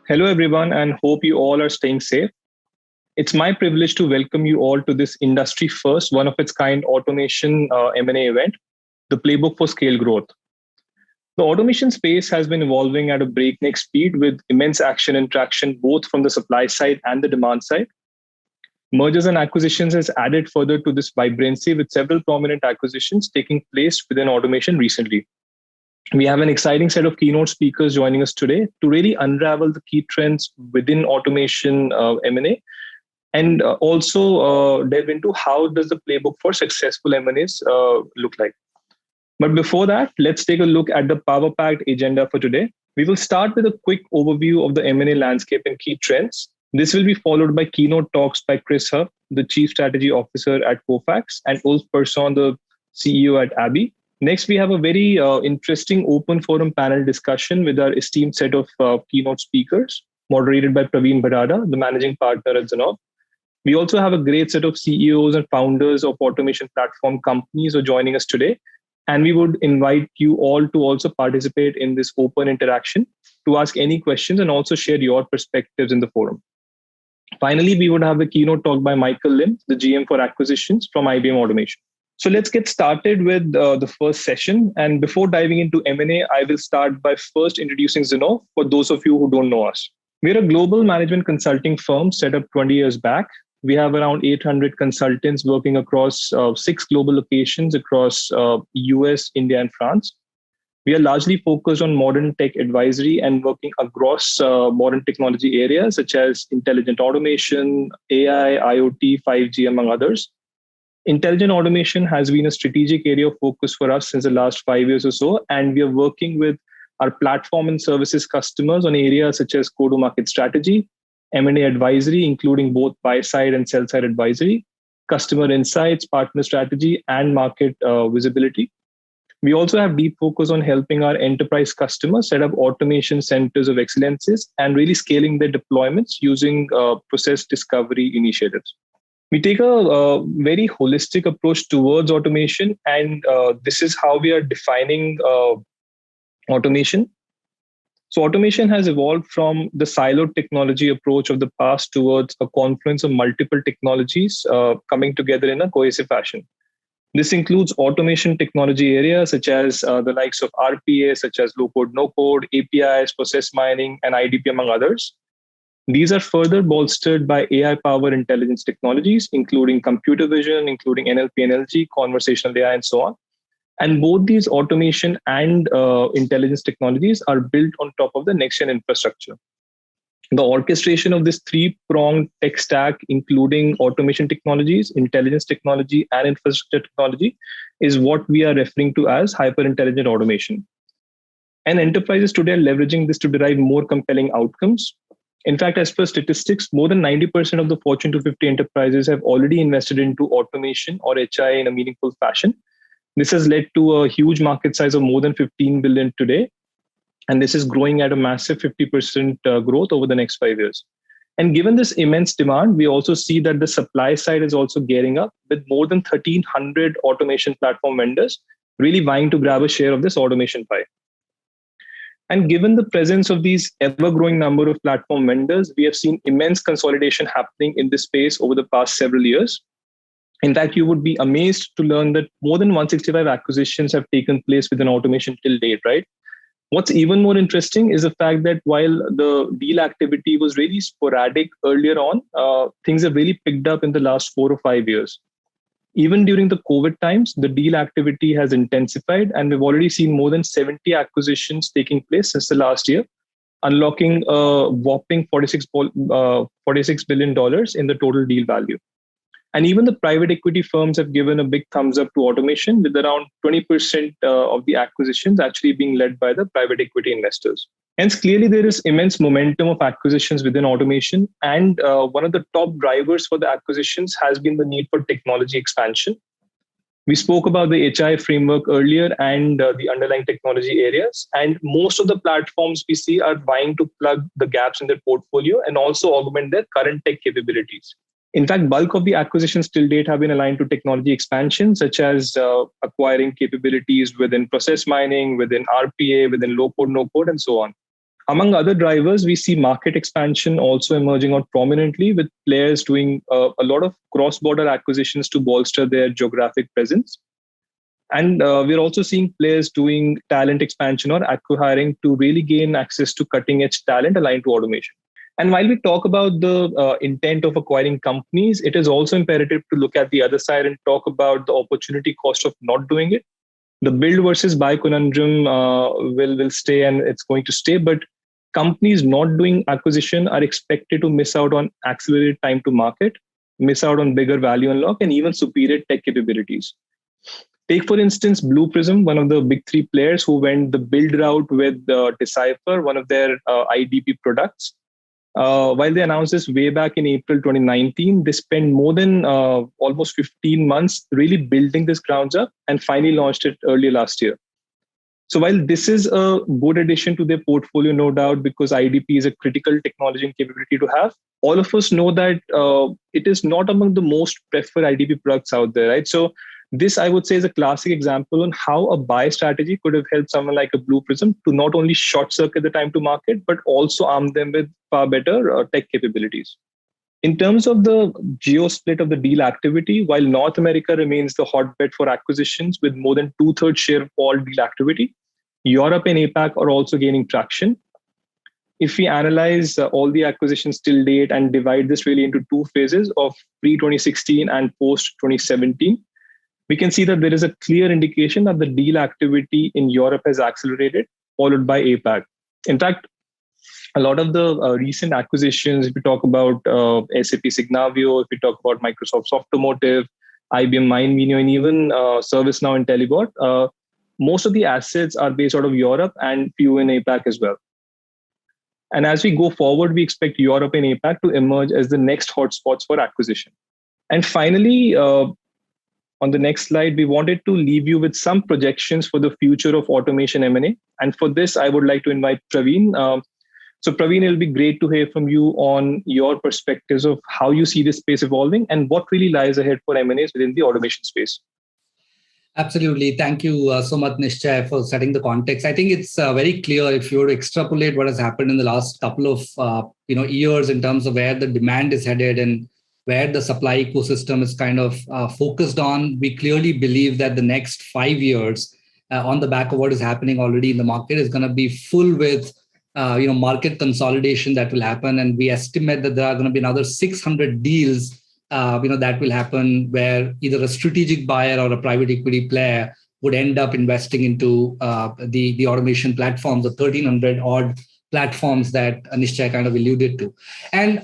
Hello, everyone, and hope you all are staying safe. It's my privilege to welcome you all to this industry first, one of its kind automation M&A event, the Playbook for Scale Growth. The automation space has been evolving at a breakneck speed with immense action and traction both from the supply side and the demand side. Mergers and acquisitions has added further to this vibrancy with several prominent acquisitions taking place within automation recently. We have an exciting set of keynote speakers joining us today to really unravel the key trends within automation M&A and also delve into how does the playbook for successful M&As look like. But before that, let's take a look at the power-packed agenda for today. We will start with a quick overview of the M&A landscape and key trends. This will be followed by keynote talks by Chris Huff, the Chief Strategy Officer at Kofax, and Ulf Persson, the CEO at Abby. Next, we have a very interesting open forum panel discussion with our esteemed set of keynote speakers, moderated by Praveen Bharada, the managing partner at Zenov. We also have a great set of CEOs and founders of automation platform companies who are joining us today. And we would invite you all to also participate in this open interaction to ask any questions and also share your perspectives in the forum. Finally, we would have a keynote talk by Michael Lim, the GM for acquisitions from IBM Automation. So let's get started with the first session. And before diving into M&A, I will start by first introducing Zenov for those of you who don't know us. We're a global management consulting firm set up 20 years back. We have around 800 consultants working across 6 global locations across US, India, and France. We are largely focused on modern tech advisory and working across modern technology areas such as intelligent automation, AI, IoT, 5G, among others. Intelligent automation has been a strategic area of focus for us since the last 5 years or so, and we are working with our platform and services customers on areas such as go-to-market strategy, M&A advisory, including both buy-side and sell-side advisory, customer insights, partner strategy, and market visibility. We also have deep focus on helping our enterprise customers set up automation centers of excellences and really scaling their deployments using process discovery initiatives. We take a very holistic approach towards automation, and this is how we are defining automation. So automation has evolved from the siloed technology approach of the past towards a confluence of multiple technologies coming together in a cohesive fashion. This includes automation technology areas such as the likes of RPA, such as low code, no code, APIs, process mining, and IDP, among others. These are further bolstered by AI-powered intelligence technologies, including computer vision, including NLP, NLG, conversational AI, and so on. And both these automation and intelligence technologies are built on top of the next-gen infrastructure. The orchestration of this three-pronged tech stack, including automation technologies, intelligence technology, and infrastructure technology, is what we are referring to as hyper-intelligent automation. And enterprises today are leveraging this to derive more compelling outcomes. In fact, as per statistics, more than 90% of the Fortune 250 enterprises have already invested into automation or HI in a meaningful fashion. This has led to a huge market size of more than 15 billion today. And this is growing at a massive 50% growth over the next 5 years. And given this immense demand, we also see that the supply side is also gearing up with more than 1,300 automation platform vendors really vying to grab a share of this automation pie. And given the presence of these ever-growing number of platform vendors, we have seen immense consolidation happening in this space over the past several years. In fact, you would be amazed to learn that more than 165 acquisitions have taken place within automation till date, right? What's even more interesting is the fact that while the deal activity was really sporadic earlier on, things have really picked up in the last 4 or 5 years. Even during the COVID times, the deal activity has intensified, and we've already seen more than 70 acquisitions taking place since the last year, unlocking a whopping $46 billion in the total deal value. And even the private equity firms have given a big thumbs up to automation, with around 20% of the acquisitions actually being led by the private equity investors. Hence, clearly, there is immense momentum of acquisitions within automation. And one of the top drivers for the acquisitions has been the need for technology expansion. We spoke about the HI framework earlier and the underlying technology areas. And most of the platforms we see are vying to plug the gaps in their portfolio and also augment their current tech capabilities. In fact, bulk of the acquisitions till date have been aligned to technology expansion, such as acquiring capabilities within process mining, within RPA, within low code, no code, and so on. Among other drivers, we see market expansion also emerging out prominently, with players doing a lot of cross-border acquisitions to bolster their geographic presence. And we're also seeing players doing talent expansion or acquiring to really gain access to cutting-edge talent aligned to automation. And while we talk about the intent of acquiring companies, it is also imperative to look at the other side and talk about the opportunity cost of not doing it. The build versus buy conundrum will stay, and it's going to stay. But companies not doing acquisition are expected to miss out on accelerated time to market, miss out on bigger value unlock, and even superior tech capabilities. Take, for instance, Blue Prism, one of the big three players who went the build route with Decipher, one of their IDP products. While they announced this way back in April 2019, they spent more than almost 15 months really building this grounds up and finally launched it earlier last year. So while this is a good addition to their portfolio, no doubt, because IDP is a critical technology and capability to have, all of us know that it is not among the most preferred IDP products out there, right? So this, I would say, is a classic example on how a buy strategy could have helped someone like a Blue Prism to not only short circuit the time to market, but also arm them with far better tech capabilities. In terms of the geo split of the deal activity, while North America remains the hotbed for acquisitions with more than 2/3 share of all deal activity, Europe and APAC are also gaining traction. If we analyze all the acquisitions till date and divide this really into two phases of pre-2016 and post-2017, we can see that there is a clear indication that the deal activity in Europe has accelerated, followed by APAC. In fact, a lot of the recent acquisitions, if we talk about SAP Signavio, if we talk about Microsoft Softomotive, IBM MindMedia, and even ServiceNow and Telebot, most of the assets are based out of Europe and few in APAC as well. And as we go forward, we expect Europe and APAC to emerge as the next hotspots for acquisition. And finally, on the next slide, we wanted to leave you with some projections for the future of automation M&A. And for this, I would like to invite Praveen. So Praveen, it'll be great to hear from you on your perspectives of how you see this space evolving and what really lies ahead for M&As within the automation space. Absolutely. Thank you so much, Nishchay, for setting the context. I think it's very clear if you were to extrapolate what has happened in the last couple of years in terms of where the demand is headed and where the supply ecosystem is kind of focused on. We clearly believe that the next 5 years, on the back of what is happening already in the market, is going to be full with market consolidation that will happen. And we estimate that there are going to be another 600 deals that will happen where either a strategic buyer or a private equity player would end up investing into the automation platforms, the 1,300 odd platforms that Nishchay kind of alluded to. And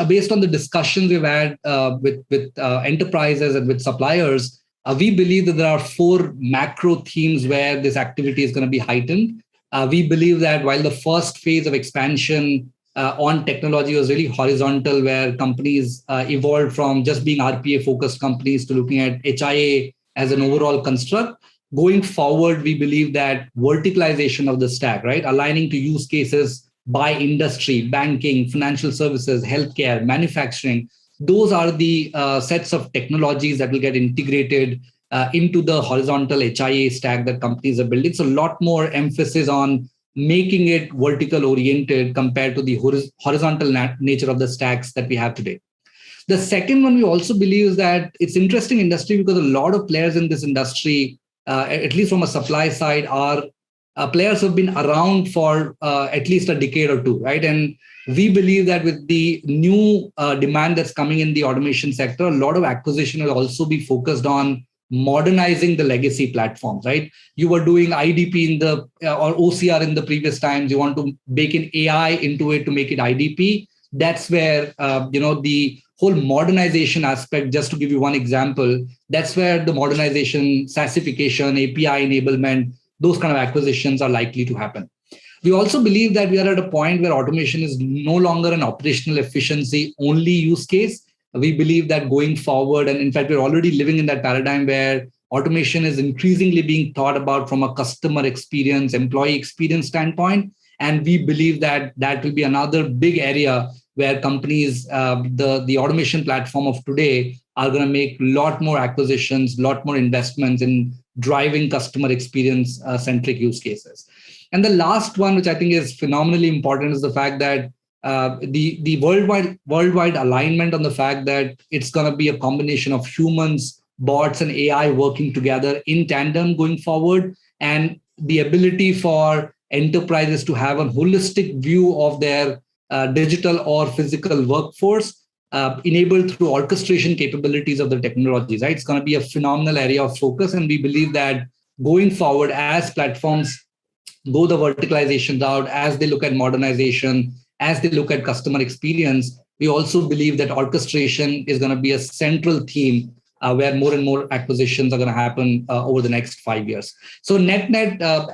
based on the discussions we've had with enterprises and with suppliers, we believe that there are 4 macro themes where this activity is going to be heightened. We believe that while the first phase of expansion on technology was really horizontal, where companies evolved from just being RPA-focused companies to looking at HIA as an overall construct, going forward, we believe that verticalization of the stack, right, aligning to use cases by industry, banking, financial services, healthcare, manufacturing, those are the sets of technologies that will get integrated into the horizontal HIA stack that companies are building. So a lot more emphasis on making it vertical oriented compared to the horizontal nature of the stacks that we have today. The second one we also believe is that it's interesting industry because a lot of players in this industry, at least from a supply side, are players who have been around for at least a decade or two, right? And we believe that with the new demand that's coming in the automation sector, a lot of acquisition will also be focused on modernizing the legacy platforms, right? You were doing IDP in the or OCR in the previous times. You want to bake in AI into it to make it IDP. That's where the whole modernization aspect. Just to give you one example, that's where the modernization, SaaSification, API enablement, those kind of acquisitions are likely to happen. We also believe that we are at a point where automation is no longer an operational efficiency only use case. We believe that going forward, and in fact, we're already living in that paradigm where automation is increasingly being thought about from a customer experience, employee experience standpoint. And we believe that that will be another big area where companies, the automation platform of today, are going to make a lot more acquisitions, a lot more investments in driving customer experience centric use cases. And the last one, which I think is phenomenally important, is the fact that the worldwide alignment on the fact that it's going to be a combination of humans, bots, and AI working together in tandem going forward, and the ability for enterprises to have a holistic view of their digital or physical workforce, enabled through orchestration capabilities of the technologies. Right, it's going to be a phenomenal area of focus, and we believe that going forward, as platforms go the verticalization route, as they look at modernization, as they look at customer experience, we also believe that orchestration is going to be a central theme where more and more acquisitions are going to happen over the next 5 years. So net,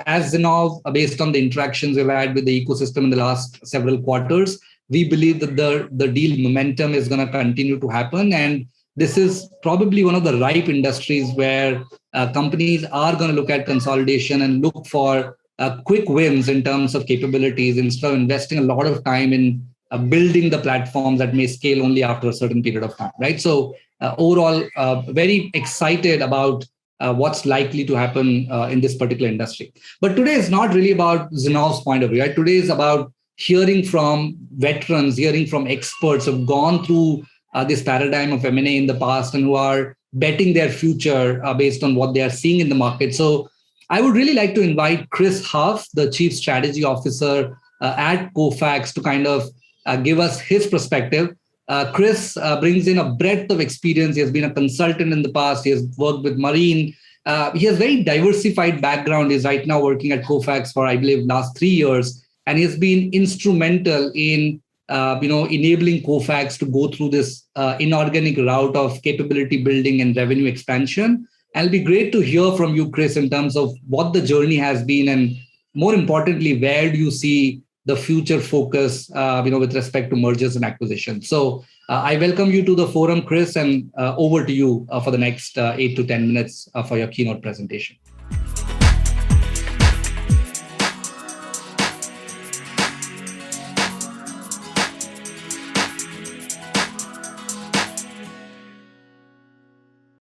as Zinnov, based on the interactions we've had with the ecosystem in the last several quarters, we believe that the deal momentum is going to continue to happen. And this is probably one of the ripe industries where companies are going to look at consolidation and look for quick wins in terms of capabilities, instead of investing a lot of time in building the platforms that may scale only after a certain period of time, right? So overall, very excited about what's likely to happen in this particular industry. But today is not really about Zinnov's point of view, right? Today is about hearing from veterans, hearing from experts who have gone through this paradigm of M&A in the past and who are betting their future based on what they are seeing in the market. So I would really like to invite Chris Huff, the Chief Strategy Officer at Kofax, to kind of give us his perspective. Chris brings in a breadth of experience. He has been a consultant in the past. He has worked with Marine. He has very diversified background. He's right now working at Kofax for, I believe, last 3 years. And he has been instrumental in enabling Kofax to go through this inorganic route of capability building and revenue expansion. And it'll be great to hear from you, Chris, in terms of what the journey has been, and more importantly, where do you see the future focus, with respect to mergers and acquisitions. So I welcome you to the forum, Chris, and over to you for the next 8 to 10 minutes for your keynote presentation.